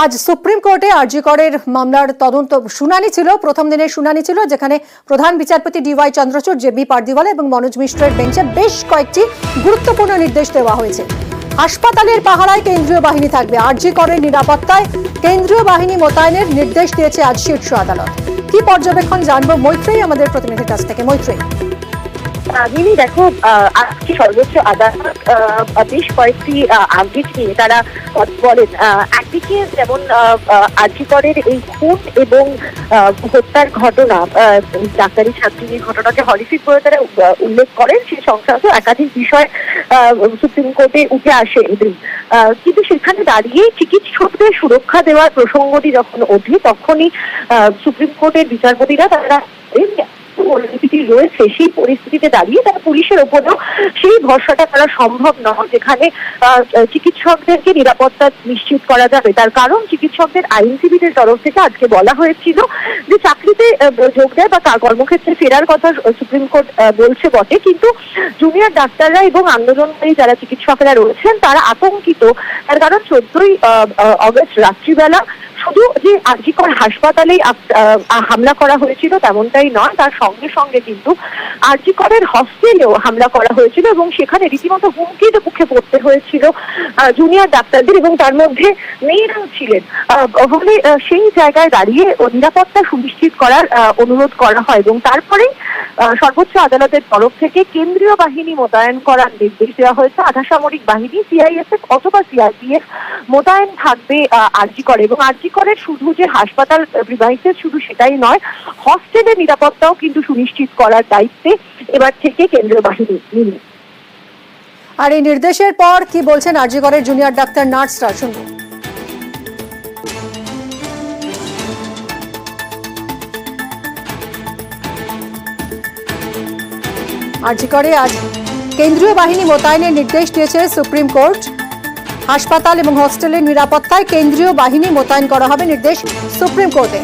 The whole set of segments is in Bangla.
আজ সুপ্রিম কোর্টে আরজি করের মামলার তদন্ত শুনানি ছিল। প্রথম দিনের শুনানি ছিল, যেখানে প্রধান বিচারপতি ডিওয়াই চন্দ্রচূড়, জেবি পারদিওয়ালা এবং মনোজ মিশ্রের বেঞ্চে বেশ কয়েকটি গুরুত্বপূর্ণ নির্দেশ দেওয়া হয়েছে। হাসপাতালের পাহারায় কেন্দ্রীয় বাহিনী থাকবে, আরজি করের নিরাপত্তায় কেন্দ্রীয় বাহিনী মোতায়েনের নির্দেশ দিয়েছে আজ শীর্ষ আদালত। কি পর্যবেক্ষণ জানবো মৈত্রেয়ী আমাদের প্রতিনিধির কাছ থেকে। মৈত্রেয়ী, দেখো, আজকে সর্বোচ্চ আদালত বেশ কয়েকটি আপডেট নিয়ে তারা বলেন। একদিকে যেমন আরজি করের এই খুন এবং হত্যার ঘটনা, ডাক্তারি ছাত্রীর ঘটনাকে হরিফিক বলে তারা উল্লেখ করেন, সেই সংক্রান্ত একাধিক বিষয় সুপ্রিম কোর্টে উঠে আসে। কিন্তু সেখানে দাঁড়িয়ে চিকিৎসকদের সুরক্ষা দেওয়ার প্রসঙ্গটি যখন ওঠে, তখনই সুপ্রিম কোর্টের বিচারপতিরা তারা পরিস্থিতি রয়েছে, সেই পরিস্থিতিতে দাঁড়িয়ে তারা পুলিশের ওপরেও সেই ভরসাটা করা সম্ভব নয় যেখানে চিকিৎসকদেরকে নিরাপত্তা নিশ্চিত করা যাবে। তার কারণ চিকিৎসকদের আইনজীবীদের তরফ থেকে আজকে বলা হয়েছিল যে চাকরিতে যোগ দেয় বা কর্মক্ষেত্রে ফেরার কথা সুপ্রিম কোর্ট বলছে বটে, কিন্তু জুনিয়র ডাক্তাররা এবং আন্দোলনকারী যারা চিকিৎসকরা রয়েছেন তারা আতঙ্কিত। তার কারণ 14ই অগস্ট রাত্রিবেলা শুধু যে আরজি কর হাসপাতালে হামলা করা হয়েছিল তেমনটাই নয়, তার সঙ্গে সঙ্গে কিন্তু আরজি করের হস্টেলেও হামলা করা হয়েছিল এবং সেখানে রীতিমতো হুমকির মুখে পড়তে হয়েছিল জুনিয়র ডাক্তারদের, এবং তার মধ্যে মেয়েরাও ছিলেন। ফলে সেই জায়গায় দাঁড়িয়ে নিরাপত্তা সুনিশ্চিত করার অনুরোধ করা হয় এবং তারপরে সর্বোচ্চ আদালতের তরফ থেকে কেন্দ্রীয় বাহিনী মোতায়েন করার নির্দেশ দেওয়া হয়েছে। আধা সামরিক বাহিনী সিআইএসএফ অথবা সিআরপিএফ মোতায়েন থাকবে আরজি করে, এবং আরজি করে শুধু যে হাসপাতাল প্রিমাইসেস শুধু সেটাই নয়, হস্টেলের নিরাপত্তাও কিন্তু সুনিশ্চিত করার দায়িত্বে এবার থেকে কেন্দ্রীয় বাহিনী নিল। আর এই নির্দেশের পর কি বলছেন আরজি করের জুনিয়র ডাক্তার নার্সরা, শুনবো। আরজি করে আজ কেন্দ্রীয় বাহিনী মোতায়েনের নির্দেশ দিয়েছে সুপ্রিম কোর্ট। হাসপাতাল এবং হস্টেলের নিরাপত্তায় কেন্দ্রীয় বাহিনী মোতায়েন করা হবে, নির্দেশ সুপ্রিম কোর্টে।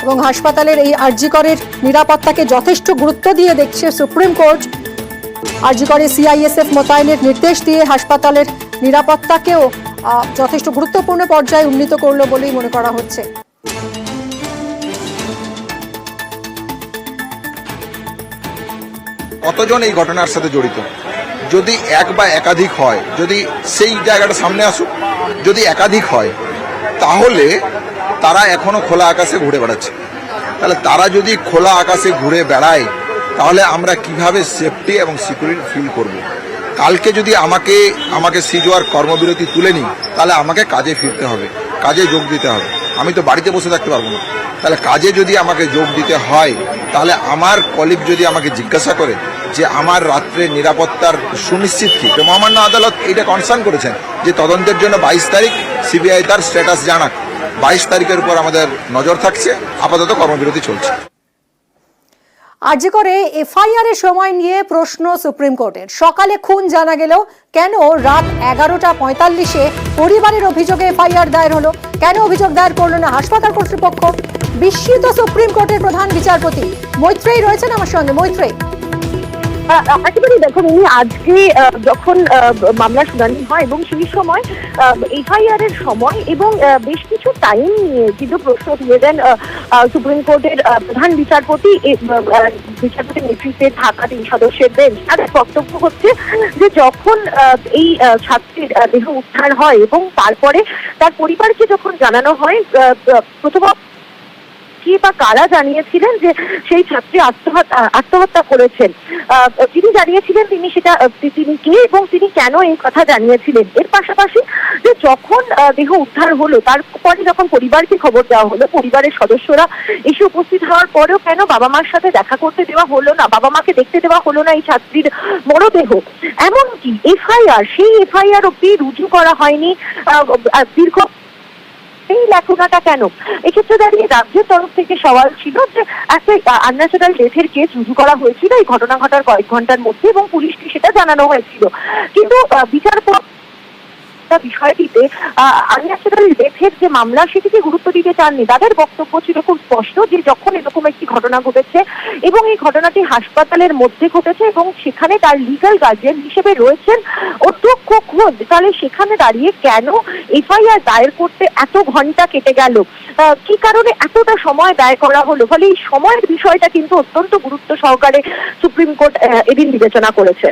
এবং হাসপাতালের এই আরজি করের নিরাপত্তাকে যথেষ্ট গুরুত্ব দিয়ে দেখছে সুপ্রিম কোর্ট। আরজি করে সিআইএসএফ মোতায়েনের নির্দেশ দিয়ে হাসপাতালের নিরাপত্তাকেও যথেষ্ট গুরুত্বপূর্ণ পর্যায়ে উন্নীত করলো বলেই মনে করা হচ্ছে। কতজন এই ঘটনার সাথে জড়িত, যদি এক বা একাধিক হয়, যদি সেই জায়গাটা সামনে আসুক, যদি একাধিক হয় তাহলে তারা এখনো খোলা আকাশে ঘুরে বেড়াচ্ছে। তাহলে তারা যদি খোলা আকাশে ঘুরে বেড়ায় তাহলে আমরা কিভাবে সেফটি এবং সিকিউরিটি ফিল করব। কালকে যদি আমাকে সিজোয়ার কর্মবিরতি তুলে নিই তাহলে আমাকে কাজে ফিরতে হবে, কাজে যোগ দিতে হবে। আমি তো বাড়িতে বসে থাকতে পারবো না। তাহলে কাজে যদি আমাকে যোগ দিতে হয় তাহলে আমার কলিগ যদি আমাকে জিজ্ঞাসা করে যে আমার রাত্রে নিরাপত্তার সুনিশ্চিত কি, মহামান্য আদালত এটা কনসার্ন করেছেন যে তদন্তের জন্য 22 তারিখ সিবিআই তার স্ট্যাটাস জানাক। 22 তারিখের উপর আমাদের নজর থাকছে, আপাতত কর্মবিরতি চলছে। আরজি করে এফআইআর এর সময় নিয়ে প্রশ্ন সুপ্রিম কোর্টের। সকালে খুন জানা গেলেও কেন রাত 11:45-এ পরিবারের অভিযোগে এফআইআর দায়ের হলো? কেন অভিযোগ দায়ের করলো না হাসপাতাল কর্তৃপক্ষ? বিস্মিত সুপ্রিম কোর্টের প্রধান বিচারপতি। মৈত্রেয়ী রয়েছেন আমার সঙ্গে। মৈত্রেয়ী, একেবারে দেখুন, উনি আজকে যখন মামলা শুনানি হয় এবং সেই সময় এফআইআর এর সময় এবং বেশ কিছু টাইম নিয়ে কিন্তু প্রশ্ন তুলে দেন সুপ্রিম কোর্টের প্রধান বিচারপতি নেতৃত্বে থাকা 3 সদস্যের বেঞ্চ। তাদের বক্তব্য হচ্ছে যে যখন এই ছাত্রীর দেহ উদ্ধার হয় এবং তারপরে তার পরিবারকে যখন জানানো হয়, প্রথমত বা কারা জানিয়েছিলেন যে সেই ছাত্রী আত্মহত্যা করেছেন, যিনি জানিয়েছিলেন তিনি কে এবং তিনি কেন এই কথা জানিয়েছিলেন। এর পাশাপাশি যে যখন দেহ উদ্ধার হলো তারপরে যখন পরিবারকে খবর দেওয়া হলো, পরিবারের সদস্যরা এসে উপস্থিত হওয়ার পরেও কেন বাবা মার সাথে দেখা করতে দেওয়া হলো না, বাবা মাকে দেখতে দেওয়া হলো না এই ছাত্রীর মরদেহ। এমনকি সেই এফআইআর অব্দি রুজু করা হয়নি দীর্ঘ এই লেখনাটা কেন? এক্ষেত্রে দাঁড়িয়ে রাজ্যের তরফ থেকে সওয়াল ছিল যে একটা আনন্যাচারাল ডেথের কেস রুজু করা হয়েছিল এই ঘটনা ঘটার কয়েক ঘন্টার মধ্যে এবং পুলিশকে সেটা জানানো হয়েছিল, কিন্তু বিচারপতি নিরাপত্তা বিষয়টিতে আলিয়াসের ডেথের যে মামলা সেটিকে গুরুত্ব দিতে চাননি। তাদের বক্তব্য ছিল খুব স্পষ্ট যে যখন এরকম একটি ঘটনা ঘটেছে এবং এই ঘটনাটি হাসপাতালের মধ্যে ঘটেছে এবং সেখানে তার লিগ্যাল গার্জিয়ান হিসেবে রয়েছেন অধ্যক্ষ খোদ, তাহলে সেখানে দাঁড়িয়ে কেন এফআইআর দায়ের করতে এত ঘন্টা কেটে গেল, কি কারণে এতটা সময় ব্যয় করা হলো। ফলে এই সময়ের বিষয়টা কিন্তু অত্যন্ত গুরুত্ব সহকারে সুপ্রিম কোর্ট এদিন বিবেচনা করেছে।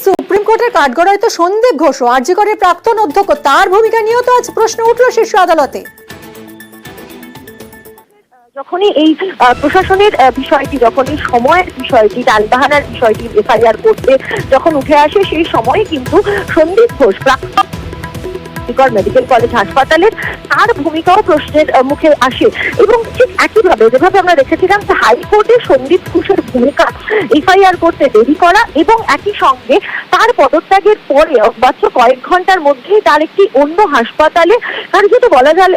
সুপ্রিম কোর্টের কাঠগড়ায় তো সন্দীপ ঘোষ, আরজি করের প্রাক্তন অধ্যক্ষ, তার ভূমিকা নিয়েও তো আজ প্রশ্ন উঠল শীর্ষ আদালতে। যখনই এই প্রশাসনের বিষয়টি, যখনই সময়ের বিষয়টি, টালবাহানার বিষয়টি এফআইআর করতে যখন উঠে আসে, সেই সময় কিন্তু সন্দীপ ঘোষ প্রাক্তন মেডিকেল কলেজ হাসপাতালের তার ভূমিকাও প্রশ্নের মুখে আসে। এবং ঠিক একইভাবে যেভাবে আমরা দেখেছিলাম যে হাইকোর্টে সন্দীপ ঘোষের ভূমিকা এফআইআর করতে দেরি করা এবং একই সঙ্গে তার পদত্যাগের পরে মাত্র কয়েক ঘন্টার মধ্যেই তার একটি অন্য হাসপাতালে তার যদি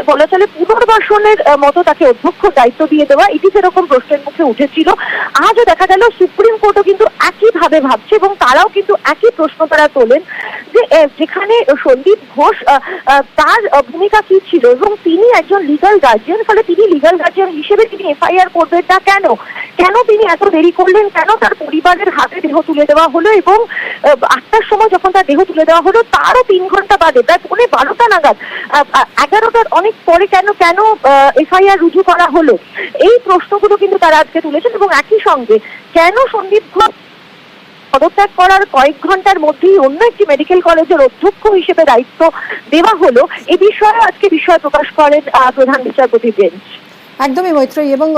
বলা চলে পুনর্বাসনের মতো তাকে অধ্যক্ষ দায়িত্ব দিয়ে দেওয়া, এটি যেরকম প্রশ্নের মুখে উঠেছিল, আজও দেখা গেল সুপ্রিম কোর্টও কিন্তু একইভাবে ভাবছে এবং তারাও কিন্তু একই প্রশ্ন তারা তোলেন যে যেখানে সন্দীপ ঘোষ তার ভূমিকা কি ছিল এবং তিনি একজন লিগ্যাল গার্জিয়ান, ফলে তিনি লিগ্যাল গার্জিয়ান হিসেবে তিনি এফআইআর করবেন না কেন, কেন তিনি এত দেরি করলেন, কেন তার পরিবারের হাতে দেহ তুলে দেওয়া হলো এবং 8টার সময় যখন তার দেহ তুলে দেওয়া হলো তারও 3 ঘন্টা বাদে, প্রায় 12টা নাগাদ, 11টার অনেক পরে কেন এফআইআর রুজু করা হলো, এই প্রশ্নগুলো কিন্তু তারা আজকে তুলেছেন। এবং একই সঙ্গে কেন সন্দীপ ঘোষ পদত্যাগ করার কয়েক ঘন্টার মধ্যেই অন্য একটি মেডিকেল কলেজের অধ্যক্ষ হিসেবে দায়িত্ব দেওয়া হলো, এ বিষয়ে আজকে বিষয় প্রকাশ করেন প্রধান বিচারপতি বেঞ্চ। একদমই মৈত্রী, এবং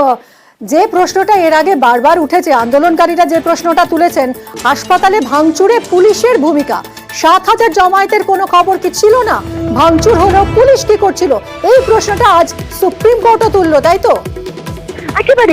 যে প্রশ্নটা এর আগে বারবার উঠেছে, আন্দোলনকারীরা যে প্রশ্নটা তুলেছেন, হাসপাতালে ভাঙচুরে পুলিশের ভূমিকা, 7,000 জমায়েতের কোনো খবর কি ছিল না, ভাঙচুর হলো, পুলিশ কি করছিল, এই প্রশ্নটা আজ সুপ্রিম কোর্টও তুললো, তাই তো? একেবারে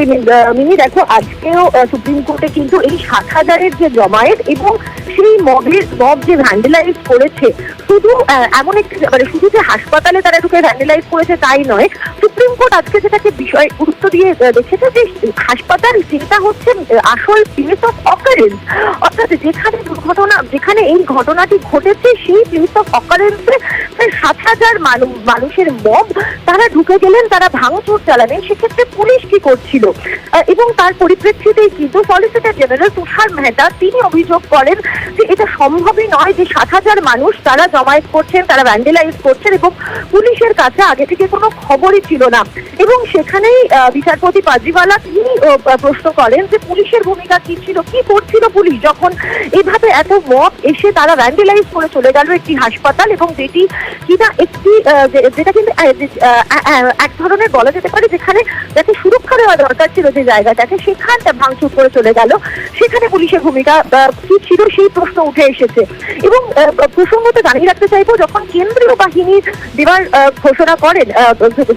মিনি, দেখো আজকেও সুপ্রিম কোর্টে কিন্তু এই 7,000-এর যে জমায়েত এবং সেই মব যে ভ্যান্ডালাইজ করেছে, শুধু এমন একটি মানে শুধু যে হাসপাতালে তারা ঢুকে ভ্যান্ডালাইজ করেছে তাই নয়, সুপ্রিম কোর্ট আজকে যেটাকে বিষয় গুরুত্ব দিয়ে দেখেছে যে হাসপাতাল যেটা হচ্ছে আসল প্লেস অফ অকারেন্স, অর্থাৎ যেখানে দুর্ঘটনা, যেখানে এই ঘটনাটি ঘটেছে সেই প্লেস অফ অকারেন্সে 7,000 মানুষের মব তারা ঢুকে গেলেন, তারা ভাঙচুর চালালেন, সেক্ষেত্রে পুলিশ কি করছিল। এবং তার পরিপ্রেক্ষিতেই কিন্তু সলিসিটর জেনারেল তুষার মেহতা তিনি অভিযোগ করেন যে এটা সম্ভবই নয় যে 7,000 মানুষ তারা জমায়েত করছেন, তারা ভ্যান্ডালাইজ করছেন এবং পুলিশের কাছে আগে থেকে কোনো খবরই ছিল না। এবং সেখানেই বিচারপতি পাজিওয়ালা তিনি প্রশ্ন করেন যে পুলিশের ভূমিকা কি ছিল, কি করছিল পুলিশ যখন এইভাবে এত মব এসে তারা ভ্যান্ডালাইজ করে চলে গেল একটি হাসপাতাল, এবং যেটি কিনা একটি যেটা কিন্তু এক ধরনের বলা যেতে পারে যেখানে যাতে সুরক্ষা দেওয়া দরকার ছিল যে জায়গাটাকে, সেখানটা ভাঙচুর করে চলে গেল, সেখানে পুলিশের ভূমিকা কি ছিল সেই প্রশ্ন উঠে এসেছে। এবং প্রসঙ্গত জানিয়ে রাখতে চাইবো, যখন কেন্দ্রীয় বাহিনী দেওয়ার ঘোষণা করেন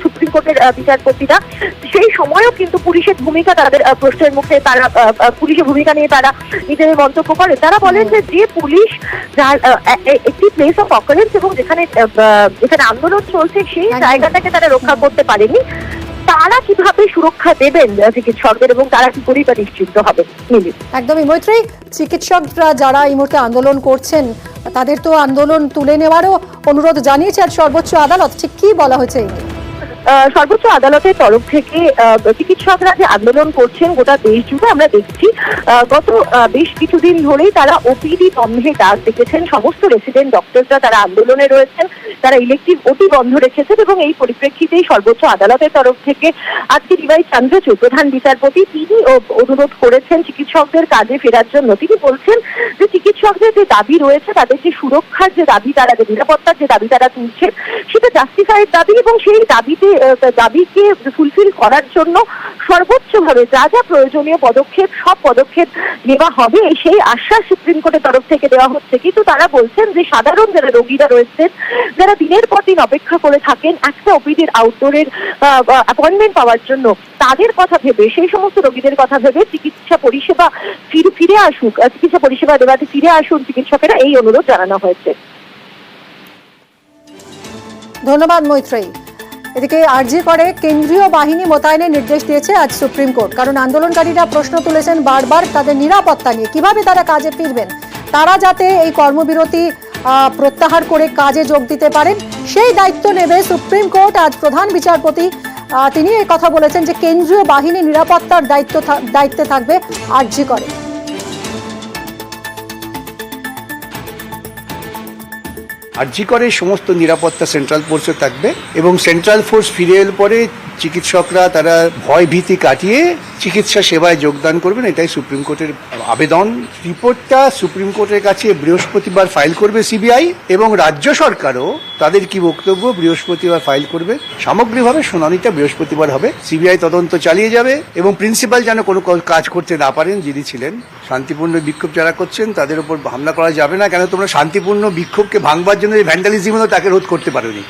সুপ্রিম কোর্টের বিচারপতিরা, সেই সময়ও কিন্তু পুলিশের ভূমিকা তাদের প্রশ্নের মুখে তারা পুলিশের ভূমিকা নিয়ে তারা নিজেদের মন্তব্য করে। তারা বলেন যে পুলিশ যার একটি প্লেস অফ অকারেন্স এবং যেখানে আন্দোলন চলছে সেই জায়গাটাকে তারা রক্ষা করতে পারেনি, তারা কিভাবে সুরক্ষা দেবেন চিকিৎসকদের এবং তারা কি পরিবার নিশ্চিন্ত হবে। একদমই মৈত্রী, চিকিৎসকরা যারা এই মুহূর্তে আন্দোলন করছেন তাদের তো আন্দোলন তুলে নেওয়ারও অনুরোধ জানিয়েছে আজ সর্বোচ্চ আদালত, ঠিক কি বলা হয়েছে? সর্বোচ্চ আদালতের তরফ থেকে চিকিৎসকরা যে আন্দোলন করছেন গোটা দেশ জুড়ে আমরা দেখছি, গত বেশ কিছুদিন ধরেই তারা ওপিডি বন্ধে ডাক দেখেছেন, সমস্ত রেসিডেন্ট ডক্টররা তারা আন্দোলনে রয়েছেন, তারা ইলেকটিভ ওটি বন্ধ রেখেছেন। এবং এই পরিপ্রেক্ষিতেই সর্বোচ্চ আদালতের তরফ থেকে আজকে ডিওয়াই চন্দ্রচূড় প্রধান বিচারপতি তিনি অনুরোধ করেছেন চিকিৎসকদের কাজে ফেরার জন্য। তিনি বলছেন যে চিকিৎসকদের যে দাবি রয়েছে, তাদের যে সুরক্ষার যে দাবি, তারা যে নিরাপত্তার যে দাবি তারা তুলছেন, সেটা জাস্টিফাইড দাবি এবং সেই দাবিকে ফুলফিল করার জন্য সর্বোচ্চভাবে যা যা প্রয়োজনীয় পদক্ষেপ, সব পদক্ষেপ নেওয়া হবে, সেই আশ্বাস সুপ্রিম কোর্টের তরফ থেকে দেওয়া হচ্ছে। কিন্তু তারা বলছেন যে সাধারণ যারা রোগীরা রয়েছেন, যারা দিনের পর দিন অপেক্ষা করে থাকেন একটা ওপিডির আউটডোরের অ্যাপয়েন্টমেন্ট পাওয়ার জন্য, তাদের কথা ভেবে, সেই সমস্ত রোগীদের কথা ভেবে চিকিৎসা পরিষেবা ফিরে আসুক, চিকিৎসা পরিষেবা দেওয়াতে ফিরে আসুন চিকিৎসকেরা, এই অনুরোধ জানানো হয়েছে। ধন্যবাদ মৈত্রী। এদিকে আরজি করে কেন্দ্রীয় বাহিনী মোতায়েনের নির্দেশ দিয়েছে আজ সুপ্রিম কোর্ট, কারণ আন্দোলনকারীরা প্রশ্ন তুলেছেন বারবার তাদের নিরাপত্তা নিয়ে, কিভাবে তারা কাজে ফিরবেন। তারা যাতে এই কর্মবিরতি প্রত্যাহার করে কাজে যোগ দিতে পারেন সেই দায়িত্ব নেবে সুপ্রিম কোর্ট। আজ প্রধান বিচারপতি তিনি এই কথা বলেছেন যে কেন্দ্রীয় বাহিনী নিরাপত্তার দায়িত্বে থাকবে আরজি করে। আরজি করে সমস্ত নিরাপত্তা সেন্ট্রাল ফোর্সে থাকবে এবং সেন্ট্রাল ফোর্স ফিরে এলে পরে চিকিৎসকরা তারা ভয় ভীতি কাটিয়ে চিকিৎসা সেবায় যোগদান করবেন, এটাই সুপ্রিম কোর্টের আবেদন। রিপোর্টটা সুপ্রিম কোর্টের কাছে বৃহস্পতিবার ফাইল করবে সিবিআই এবং রাজ্য সরকারও তাদের কি বক্তব্য বৃহস্পতিবার ফাইল করবে। সামগ্রিকভাবে শুনানিটা বৃহস্পতিবার হবে। সিবিআই তদন্ত চালিয়ে যাবে এবং প্রিন্সিপাল যেন কোনো কাজ করতে না পারেন যিনি ছিলেন। শান্তিপূর্ণ বিক্ষোভ যারা করছেন তাদের উপর হামলা করা যাবে না, কেন তোমরা শান্তিপূর্ণ বিক্ষোভকে ভাঙবার জন্য ভ্যান্ডালিজম হলো তাকে রোধ করতে পারোনি।